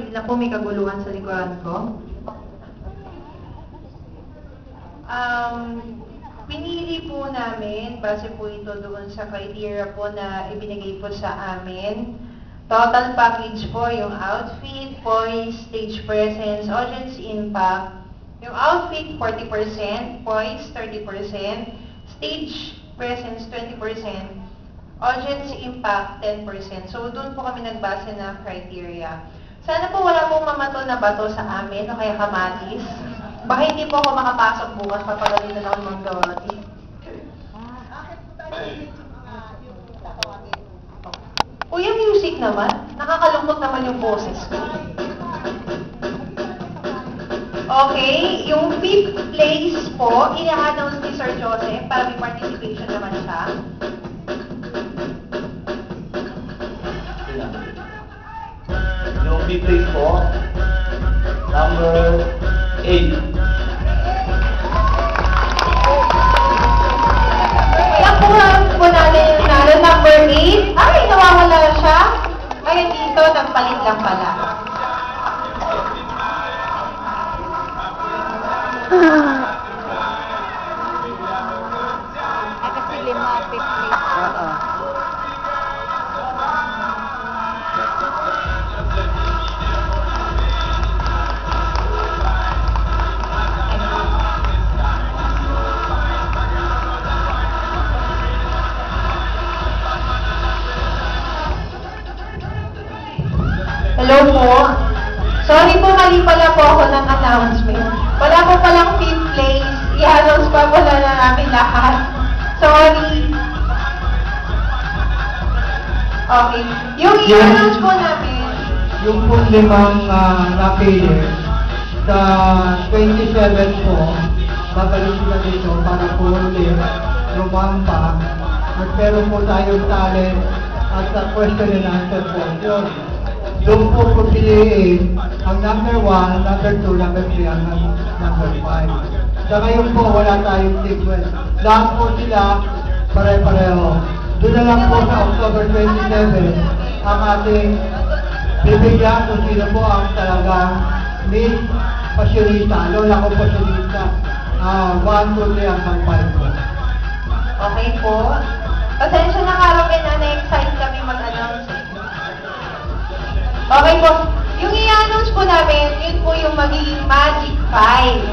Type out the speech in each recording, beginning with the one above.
hindi na po may kaguluhan sa likuran ko. Pinili po namin, base po ito doon sa criteria po na ibinigay po sa amin. Total package po, yung outfit, poise, stage presence, audience impact. Yung outfit, 40%, poise, 30%, stage presence, 20%, audience impact, 10%. So, doon po kami nagbase ng criteria. Sana po wala pong mamato na bato sa amin o kaya kamatis. Baka hindi po ako makapasok bukas, papagalitan ako ng Dorothy. Kuya, music naman. Nakakalungkot naman yung boses ko. Okay, yung 5th place po, i-announce ni Sir Joseph para may participation naman siya. Yung 5th place po, number 8. Kaya po natin yung number 8. Ay, nawawala siya. Kaya dito, nagpalit lang pala. Kasi 5, 50. Hello po. Sorry po, mali pala po ako ng announcement. Wala po palang 5th place. I-announce pa pala na namin lahat. Sorry. Okay. Yung i-announce po namin. Yung po 5 napili, sa 27 po, babalik sila dito para po ulit rumampa. At meron po tayong talent at sa question and answer po. Yun. Doon po po piliin ang number 1, number 2, number 3, ang number 5. Sa ngayon po, wala tayong sequence. Lahat po sila pare-pareho. Doon na lang po sa October 27, ang ating bibigyan kung sino po ang talagang Miss Passionista. Lola ko Passionista. 1, 2, 3 hanggang 5 po. Okay po. Pasensya na nga rin na na-excite kami mag-announce. Okay po. Yung i-announce po namin, yun po yung magiging Magic 5.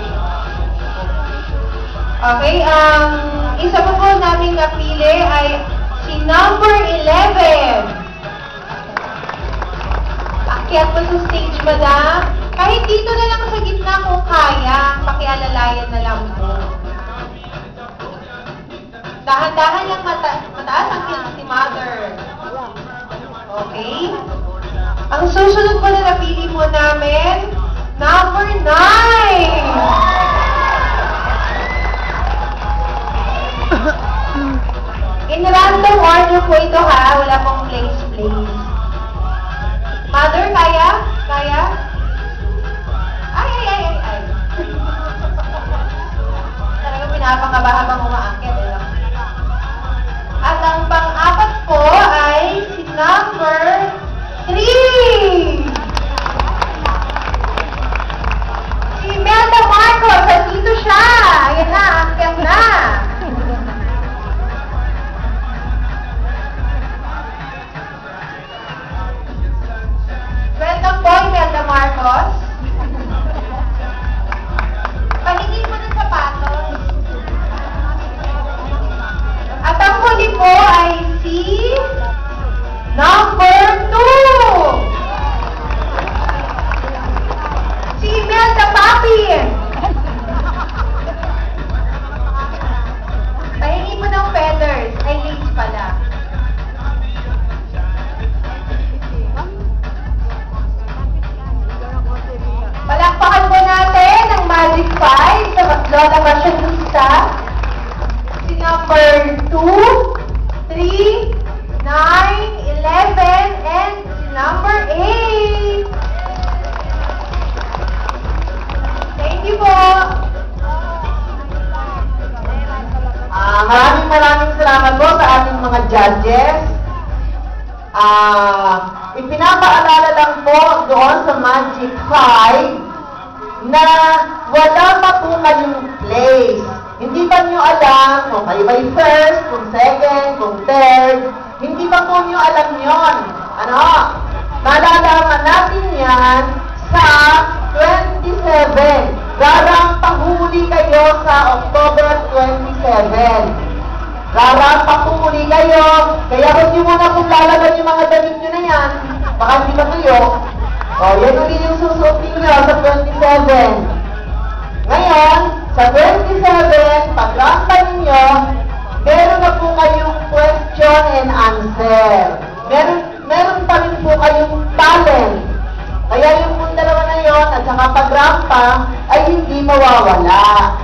Okay, isa po po namin napili ay si number 11. Akyat po sa stage, madam. Kahit dito na lang sa gitna kung kaya, pakialalayan na lang po. Dahan-dahan yung mataas ang kill si mother. Okay? Ang susunod po na napili po namin, number 9! In random order po ito ha, wala pong place. Mother, kaya? Kaya? Ay. Talagang pinapakabahan ang umaakit. At ang pang-apat po ay si number 3! Si Imelda Marcos, dito siya! Ayan na, akit na! Welcome po, Imelda Marcos. Pahingin mo ng sapatos. At ang huli po ay si number 2! Si Imelda Papi! Pahingin mo ng feathers. Ay, lace pala. Palakpakan po natin ang Magic 5 sa Lola Passionista. Si number 2, 3, 9, 11, and si number 8. Thank you po. Maraming salamat po sa ating mga judges. ipinapaalala lang po doon sa Magic 5 na wala pa po kayong place. Hindi ba nyo alam kung kayo ba'y first, kung second, kung third? Hindi ba po nyo alam yon? Ano? Malalaman natin yan sa 27. Rarampahuli kayo sa October 27. Rarampahuli kayo. Kaya huwag nyo muna kung lalaban yung mga damit nyo na yan. Baka hindi ba kayo? O, yan ulit yung susuotin nyo sa 27. Ngayon, sa 27, pag-rampa ninyo, meron na po kayong question and answer. Meron pa rin po kayong talent. Kaya yung dalawa na yon at saka pag-rampa ay hindi mawawala.